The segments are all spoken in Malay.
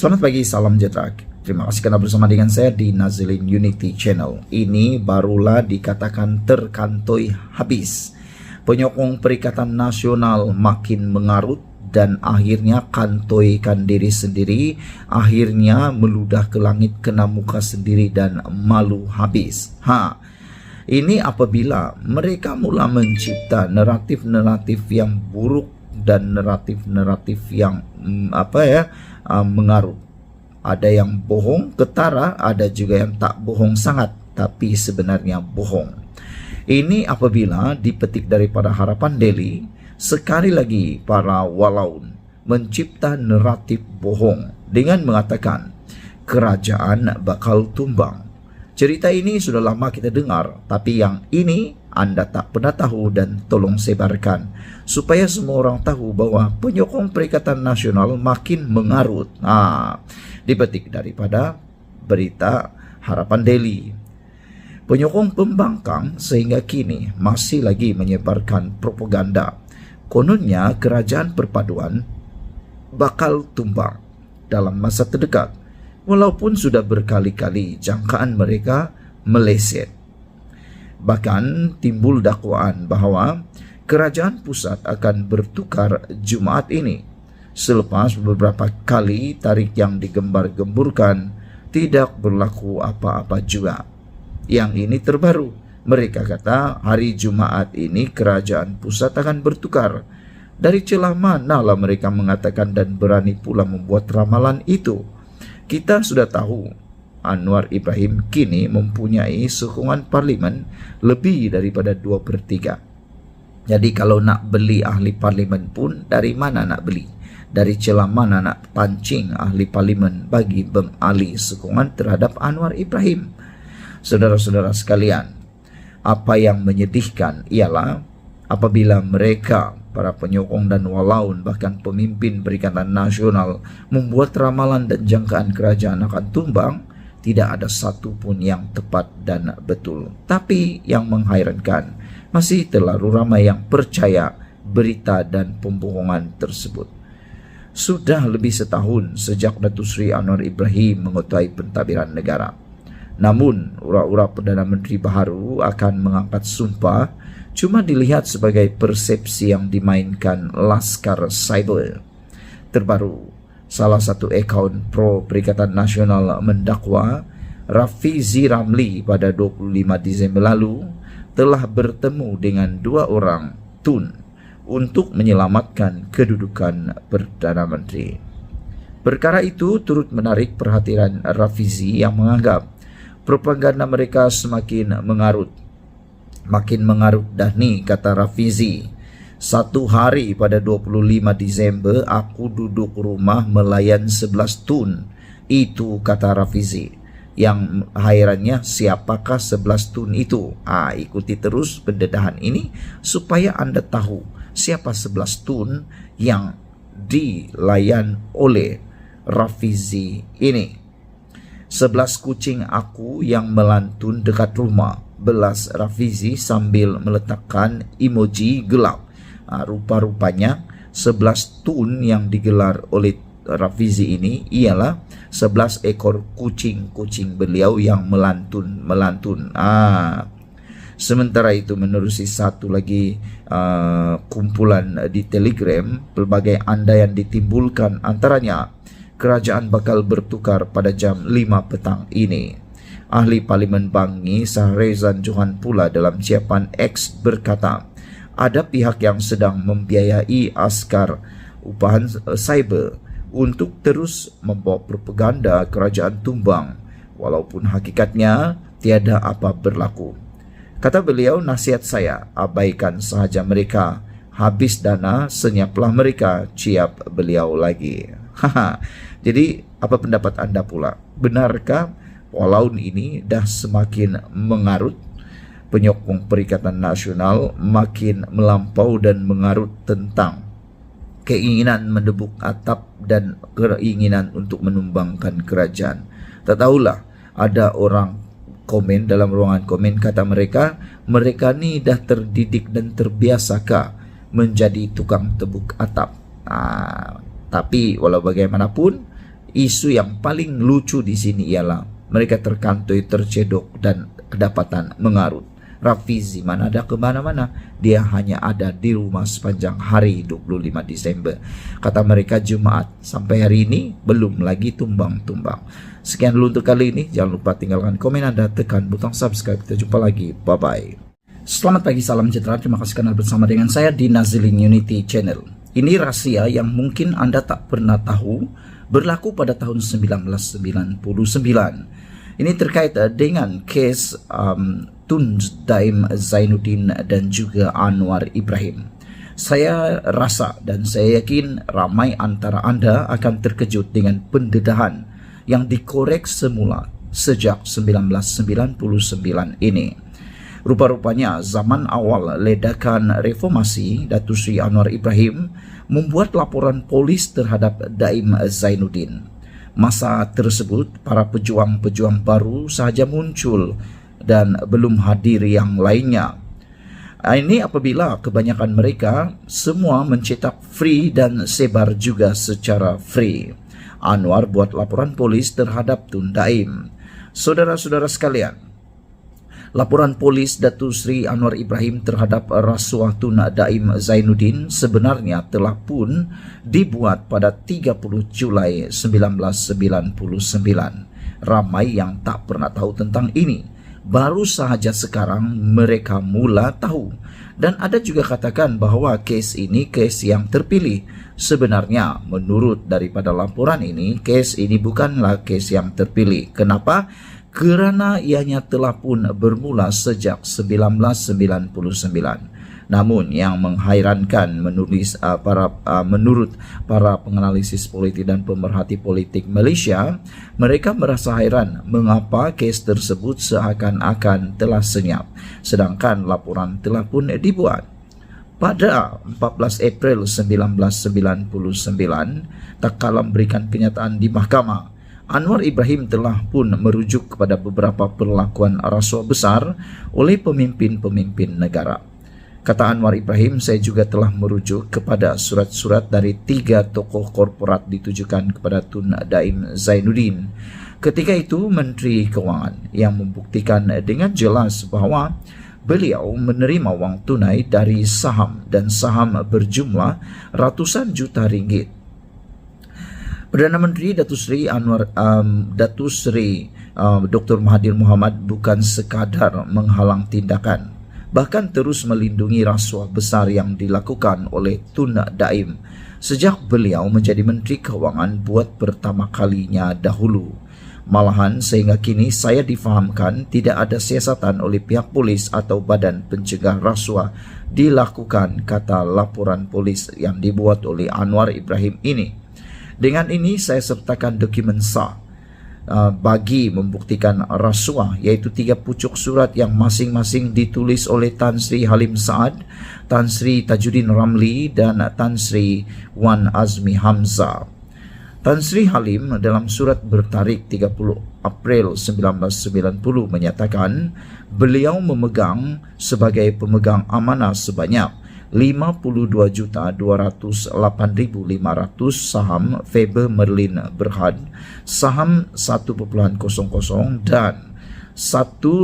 Selamat pagi, salam sejahtera. Terima kasih karena bersama dengan saya di Nazilin Unity Channel. Ini barulah dikatakan terkantoi habis. Penyokong Perikatan Nasional makin mengarut dan akhirnya kantoikan diri sendiri, akhirnya meludah ke langit, kena muka sendiri dan malu habis. Ini apabila mereka mula mencipta naratif-naratif yang buruk dan naratif-naratif yang mengarut. Ada yang bohong ketara, ada juga yang tak bohong sangat, tapi sebenarnya bohong. Ini apabila dipetik daripada Harapan Daily, sekali lagi para walaun mencipta naratif bohong dengan mengatakan kerajaan bakal tumbang. Cerita ini sudah lama kita dengar, tapi yang ini Anda tak pernah tahu dan tolong sebarkan supaya semua orang tahu bahwa penyokong Perikatan Nasional makin mengarut. Dipetik daripada berita Harapan Daily. Penyokong pembangkang sehingga kini masih lagi menyebarkan propaganda. Kononnya kerajaan perpaduan bakal tumbang dalam masa terdekat, walaupun sudah berkali-kali jangkaan mereka meleset. Bahkan timbul dakwaan bahwa kerajaan pusat akan bertukar Jumaat ini. Selepas beberapa kali tarik yang digembar-gemburkan, tidak berlaku apa-apa juga. Yang ini terbaru. Mereka kata hari Jumaat ini kerajaan pusat akan bertukar. Dari celah manalah mereka mengatakan dan berani pula membuat ramalan itu? Kita sudah tahu Anwar Ibrahim kini mempunyai sokongan parlimen lebih daripada 2/3. Jadi kalau nak beli ahli parlimen pun, dari mana nak beli? Dari celah mana nak pancing ahli parlimen bagi beralih sokongan terhadap Anwar Ibrahim? Saudara-saudara sekalian, apa yang menyedihkan ialah apabila mereka, para penyokong dan walaun, bahkan pemimpin Perikatan Nasional membuat ramalan dan jangkaan kerajaan akan tumbang, tidak ada satu pun yang tepat dan betul. Tapi yang menghairankan, masih terlalu ramai yang percaya berita dan pembohongan tersebut. Sudah lebih setahun sejak Datuk Seri Anwar Ibrahim mengetuai pentadbiran negara. Namun, ura-ura Perdana Menteri baharu akan mengangkat sumpah cuma dilihat sebagai persepsi yang dimainkan Laskar Cyber. Terbaru, salah satu akaun pro Perikatan Nasional mendakwa Rafizi Ramli pada 25 Disember lalu telah bertemu dengan 2 orang Tun untuk menyelamatkan kedudukan Perdana Menteri. Perkara itu turut menarik perhatian Rafizi yang menganggap propaganda mereka semakin mengarut. Makin mengarut dah ni, kata Rafizi. Satu hari pada 25 Disember aku duduk rumah melayan 11 Tun. Itu kata Rafizi. Yang hairannya siapakah 11 Tun itu? Ikuti terus pendedahan ini supaya Anda tahu siapa 11 Tun yang dilayan oleh Rafizi ini. 11 kucing aku yang melantun dekat rumah, belas Rafizi sambil meletakkan emoji gelap. Rupa-rupanya 11 Tun yang digelar oleh Rafizi ini ialah 11 ekor kucing-kucing beliau yang melantun. Sementara itu menerusi satu lagi kumpulan di Telegram, pelbagai andaian ditimbulkan, antaranya kerajaan bakal bertukar pada jam 5 petang ini. Ahli Parlimen Bangi Sahrezan Johan pula dalam siapan X berkata, ada pihak yang sedang membiayai askar upahan cyber untuk terus membawa propaganda kerajaan tumbang, walaupun hakikatnya tiada apa berlaku. Kata beliau, nasihat saya, abaikan sahaja mereka. Habis dana, senyaplah mereka, ciap beliau lagi. Jadi, apa pendapat Anda pula? Benarkah walaun ini dah semakin mengarut? Penyokong Perikatan Nasional makin melampau dan mengarut tentang keinginan mendebuk atap dan keinginan untuk menumbangkan kerajaan. Tak tahulah, ada orang komen dalam ruangan komen, kata mereka ni dah terdidik dan terbiasakah menjadi tukang tebuk atap. Tapi walau bagaimanapun, Isu yang paling lucu di sini ialah mereka terkantoi, tercedok, dan kedapatan mengarut. Rafizi mana ada kemana-mana, dia hanya ada di rumah sepanjang hari 25 Desember. Kata mereka Jumat, sampai hari ini belum lagi tumbang-tumbang. Sekian dulu untuk kali ini, jangan lupa tinggalkan komen Anda, tekan butang subscribe. Kita jumpa lagi, bye-bye. Selamat pagi, salam sejahtera, terima kasih karena bersama dengan saya di Nazilin Unity Channel. Ini rahasia yang mungkin Anda tak pernah tahu, berlaku pada tahun 1999. Ini terkait dengan kes Tun Daim Zainuddin dan juga Anwar Ibrahim. Saya rasa dan saya yakin ramai antara Anda akan terkejut dengan pendedahan yang dikorek semula sejak 1999 ini. Rupa-rupanya zaman awal ledakan reformasi, Datuk Seri Anwar Ibrahim membuat laporan polis terhadap Daim Zainuddin. Masa tersebut, para pejuang-pejuang baru sahaja muncul dan belum hadir yang lainnya. Ini apabila kebanyakan mereka semua mencetak free dan sebar juga secara free. Anwar buat laporan polis terhadap Tun Daim. Saudara-saudara sekalian, laporan polis Datuk Seri Anwar Ibrahim terhadap rasuah Tun Daim Zainuddin sebenarnya telah pun dibuat pada 30 Julai 1999. Ramai yang tak pernah tahu tentang ini. Baru sahaja sekarang mereka mula tahu. Dan ada juga katakan bahawa kes ini kes yang terpilih. Sebenarnya menurut daripada laporan ini, kes ini bukanlah kes yang terpilih. Kenapa? Kerana ianya telah pun bermula sejak 1999. Namun yang menghairankan menurut para penganalisis politik dan pemerhati politik Malaysia, mereka merasa hairan mengapa kes tersebut seakan-akan telah senyap, sedangkan laporan telah pun dibuat. Pada 14 April 1999, tak kala memberikan kenyataan di mahkamah, Anwar Ibrahim telah pun merujuk kepada beberapa perlakuan rasuah besar oleh pemimpin-pemimpin negara. Kata Anwar Ibrahim, saya juga telah merujuk kepada surat-surat dari 3 tokoh korporat ditujukan kepada Tun Daim Zainuddin. Ketika itu Menteri Kewangan yang membuktikan dengan jelas bahawa beliau menerima wang tunai dari saham dan saham berjumlah ratusan juta ringgit. Perdana Menteri Datuk Seri Dr. Mahathir Mohamad bukan sekadar menghalang tindakan, bahkan terus melindungi rasuah besar yang dilakukan oleh Tun Daim sejak beliau menjadi Menteri Kewangan buat pertama kalinya dahulu. Malahan sehingga kini saya difahamkan tidak ada siasatan oleh pihak polis atau badan pencegah rasuah dilakukan, kata laporan polis yang dibuat oleh Anwar Ibrahim ini. Dengan ini saya sertakan dokumen sah bagi membuktikan rasuah, iaitu 3 pucuk surat yang masing-masing ditulis oleh Tan Sri Halim Saad, Tan Sri Tajuddin Ramli dan Tan Sri Wan Azmi Hamzah. Tan Sri Halim dalam surat bertarikh 30 April 1990 menyatakan beliau memegang sebagai pemegang amanah sebanyak 52.208.500 saham Faber Merlin Berhad, saham 1.00 dan 130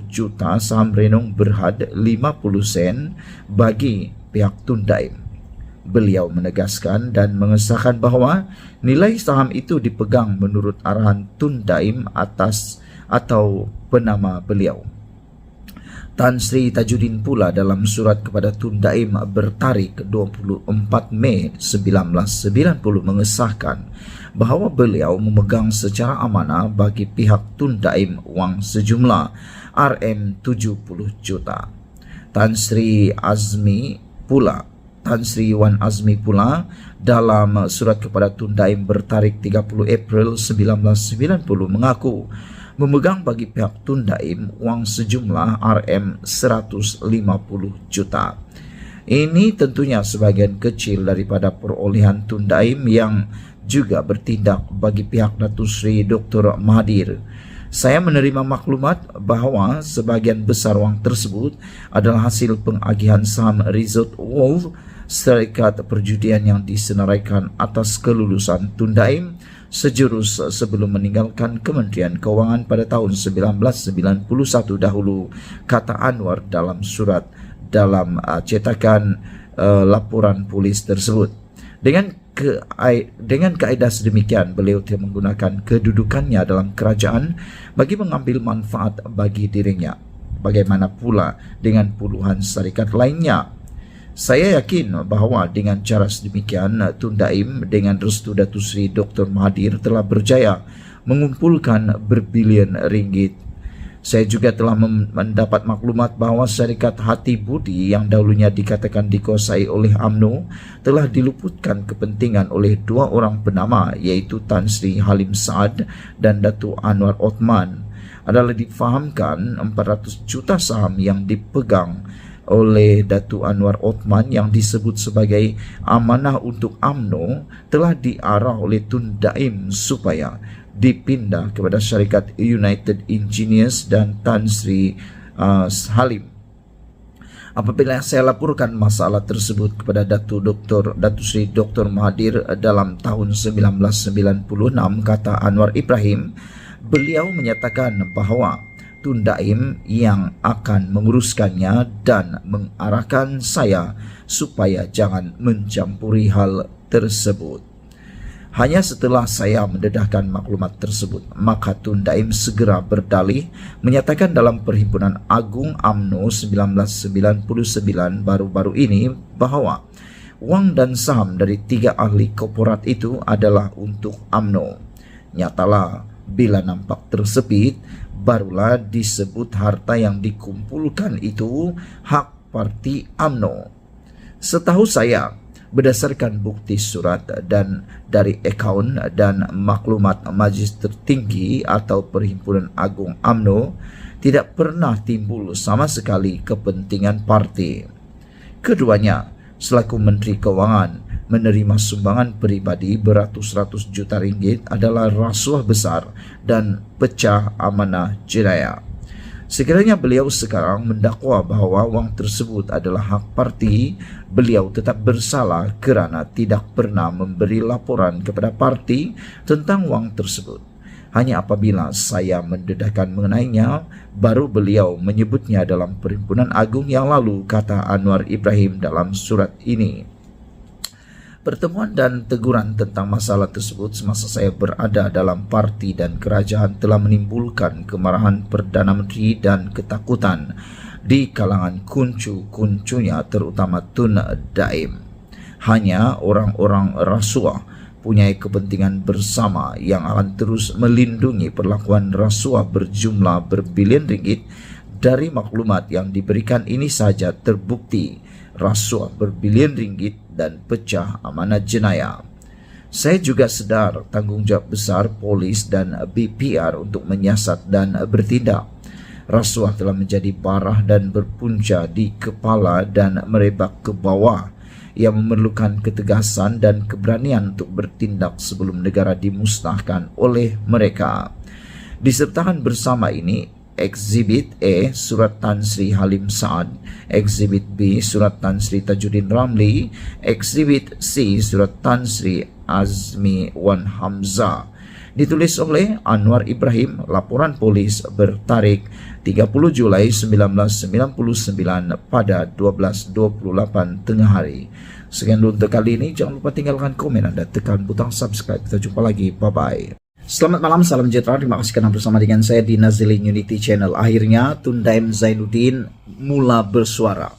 juta saham Renong Berhad 50 sen bagi pihak Tun Daim. Beliau menegaskan dan mengesahkan bahawa nilai saham itu dipegang menurut arahan Tun Daim atas atau penama beliau. Tan Sri Tajuddin pula dalam surat kepada Tun Daim bertarikh 24 Mei 1990 mengesahkan bahawa beliau memegang secara amanah bagi pihak Tun Daim wang sejumlah RM70 juta. Tan Sri Wan Azmi pula dalam surat kepada Tun Daim bertarikh 30 April 1990 mengaku memegang bagi pihak Tun Daim wang sejumlah RM150 juta. Ini tentunya sebahagian kecil daripada perolehan Tun Daim yang juga bertindak bagi pihak Datuk Seri Dr. Mahathir. Saya menerima maklumat bahawa sebahagian besar wang tersebut adalah hasil pengagihan saham Resort World syarikat perjudian yang disenaraikan atas kelulusan Tun Daim sejurus sebelum meninggalkan Kementerian Keuangan pada tahun 1991 dahulu, kata Anwar dalam surat dalam cetakan laporan polis tersebut. Dengan kaedah sedemikian, beliau tidak menggunakan kedudukannya dalam kerajaan bagi mengambil manfaat bagi dirinya. Bagaimana pula dengan puluhan syarikat lainnya? Saya yakin bahawa dengan cara sedemikian, Tun Daim dengan restu Datuk Seri Dr. Mahathir telah berjaya mengumpulkan berbilion ringgit. Saya juga telah mendapat maklumat bahawa syarikat Hati Budi yang dahulunya dikatakan dikuasai oleh UMNO telah diluputkan kepentingan oleh dua orang penama, iaitu Tan Sri Halim Saad dan Datuk Anwar Othman. Adalah difahamkan 400 juta saham yang dipegang oleh Datuk Anwar Othman yang disebut sebagai amanah untuk UMNO telah diarah oleh Tun Daim supaya dipindah kepada syarikat United Engineers dan Tan Sri Halim. Apabila saya laporkan masalah tersebut kepada Datuk Sri Dr. Mahathir dalam tahun 1996, kata Anwar Ibrahim, beliau menyatakan bahawa Tun Daim yang akan menguruskannya dan mengarahkan saya supaya jangan mencampuri hal tersebut. Hanya setelah saya mendedahkan maklumat tersebut, maka Tun Daim segera berdalih menyatakan dalam Perhimpunan Agung UMNO 1999 baru-baru ini bahawa wang dan saham dari 3 ahli korporat itu adalah untuk UMNO. Nyatalah bila nampak tersepit, barulah disebut harta yang dikumpulkan itu hak parti UMNO. Setahu saya, berdasarkan bukti surat dan dari akaun dan maklumat Majlis Tertinggi atau Perhimpunan Agung UMNO, tidak pernah timbul sama sekali kepentingan parti. Keduanya, selaku Menteri Keuangan, menerima sumbangan peribadi beratus-ratus juta ringgit adalah rasuah besar dan pecah amanah jenayah. Sekiranya beliau sekarang mendakwa bahawa wang tersebut adalah hak parti, beliau tetap bersalah kerana tidak pernah memberi laporan kepada parti tentang wang tersebut. Hanya apabila saya mendedahkan mengenainya, baru beliau menyebutnya dalam Perhimpunan Agung yang lalu, kata Anwar Ibrahim dalam surat ini. Pertemuan dan teguran tentang masalah tersebut semasa saya berada dalam parti dan kerajaan telah menimbulkan kemarahan Perdana Menteri dan ketakutan di kalangan kuncu-kuncunya, terutama Tun Daim. Hanya orang-orang rasuah punya kepentingan bersama yang akan terus melindungi perlakuan rasuah berjumlah berbilion ringgit. Dari maklumat yang diberikan ini saja terbukti rasuah berbilion ringgit dan pecah amanah jenayah. Saya juga sedar tanggungjawab besar polis dan BPR untuk menyiasat dan bertindak. Rasuah telah menjadi barah dan berpunca di kepala dan merebak ke bawah, yang memerlukan ketegasan dan keberanian untuk bertindak sebelum negara dimusnahkan oleh mereka. Disertakan bersama ini Exhibit A, Surat Tan Sri Halim Saad; Exhibit B, Surat Tan Sri Tajuddin Ramli; Exhibit C, Surat Tan Sri Azmi Wan Hamzah. Ditulis oleh Anwar Ibrahim, laporan polis bertarikh 30 Julai 1999 pada 12.28 tengah hari. Sekian dulu untuk kali ini. Jangan lupa tinggalkan komen Anda, tekan butang subscribe. Kita jumpa lagi. Bye-bye. Selamat malam, salam sejahtera. Terima kasih kerana bersama dengan saya di Nazilin Unity Channel. Akhirnya Tun Daim Zainuddin mula bersuara.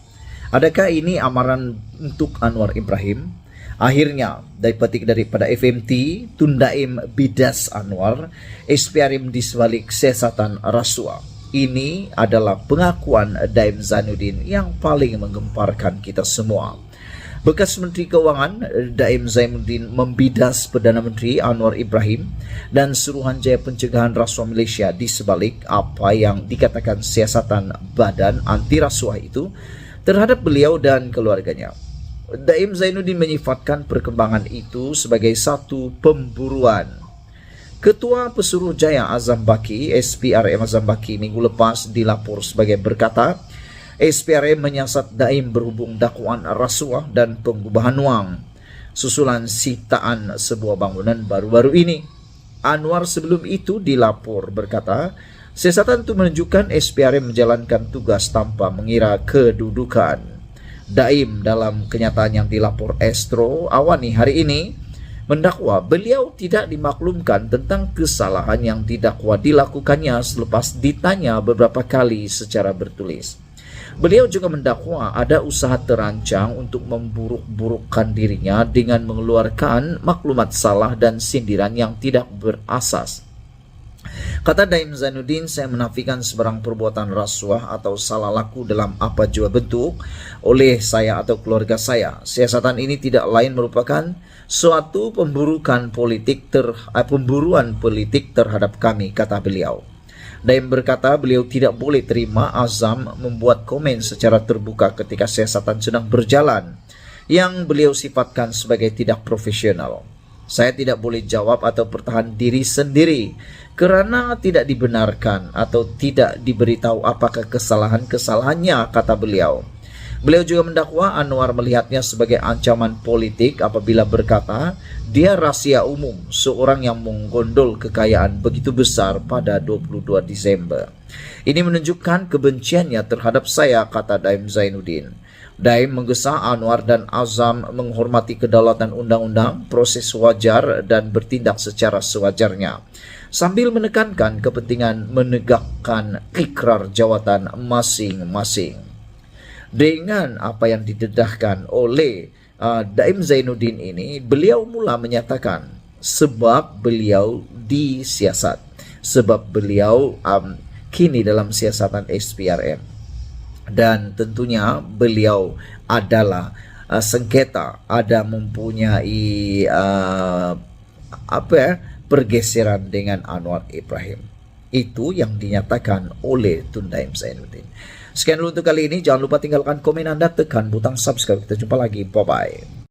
Adakah ini amaran untuk Anwar Ibrahim? Akhirnya, dari petik daripada FMT, Tun Daim bidas Anwar, SPRM di sebalik siasatan rasuah. Ini adalah pengakuan Daim Zainuddin yang paling menggemparkan kita semua. Bekas Menteri Keuangan Daim Zainuddin membidas Perdana Menteri Anwar Ibrahim dan Suruhanjaya Pencegahan Rasuah Malaysia di sebalik apa yang dikatakan siasatan badan anti rasuah itu terhadap beliau dan keluarganya. Daim Zainuddin menyifatkan perkembangan itu sebagai satu pemburuan. Ketua Pesuruhjaya Azam Baki, SPRM Azam Baki, minggu lepas dilapor sebagai berkata, SPRM menyiasat Daim berhubung dakwaan rasuah dan pengubahan wang susulan sitaan sebuah bangunan baru-baru ini. Anwar sebelum itu dilapor berkata, siasatan itu menunjukkan SPRM menjalankan tugas tanpa mengira kedudukan. Daim dalam kenyataan yang dilapor Astro Awani hari ini mendakwa beliau tidak dimaklumkan tentang kesalahan yang didakwa dilakukannya selepas ditanya beberapa kali secara bertulis. Beliau juga mendakwa ada usaha terancang untuk memburuk-burukkan dirinya dengan mengeluarkan maklumat salah dan sindiran yang tidak berasas. Kata Daim Zainuddin, saya menafikan sebarang perbuatan rasuah atau salah laku dalam apa jua bentuk oleh saya atau keluarga saya. Siasatan ini tidak lain merupakan suatu pemburuan politik terhadap kami, kata beliau. Daim berkata beliau tidak boleh terima azam membuat komen secara terbuka ketika siasatan sedang berjalan yang beliau sifatkan sebagai tidak profesional. Saya tidak boleh jawab atau bertahan diri sendiri kerana tidak dibenarkan atau tidak diberitahu apakah kesalahan-kesalahannya, kata beliau. Beliau juga mendakwa Anwar melihatnya sebagai ancaman politik apabila berkata dia rahasia umum seorang yang menggondol kekayaan begitu besar pada 22 Disember. Ini menunjukkan kebenciannya terhadap saya, kata Daim Zainuddin. Daim menggesa Anwar dan Azam menghormati kedaulatan undang-undang, proses wajar dan bertindak secara sewajarnya, sambil menekankan kepentingan menegakkan ikrar jawatan masing-masing. Dengan apa yang didedahkan oleh Daim Zainuddin ini, beliau mula menyatakan sebab beliau disiasat, sebab beliau kini dalam siasatan SPRM. Dan tentunya beliau adalah sengketa, ada mempunyai pergeseran dengan Anwar Ibrahim. Itu yang dinyatakan oleh Tun Daim Zainuddin. Sekian dulu untuk kali ini. Jangan lupa tinggalkan komen Anda, tekan butang subscribe. Kita jumpa lagi. Bye-bye.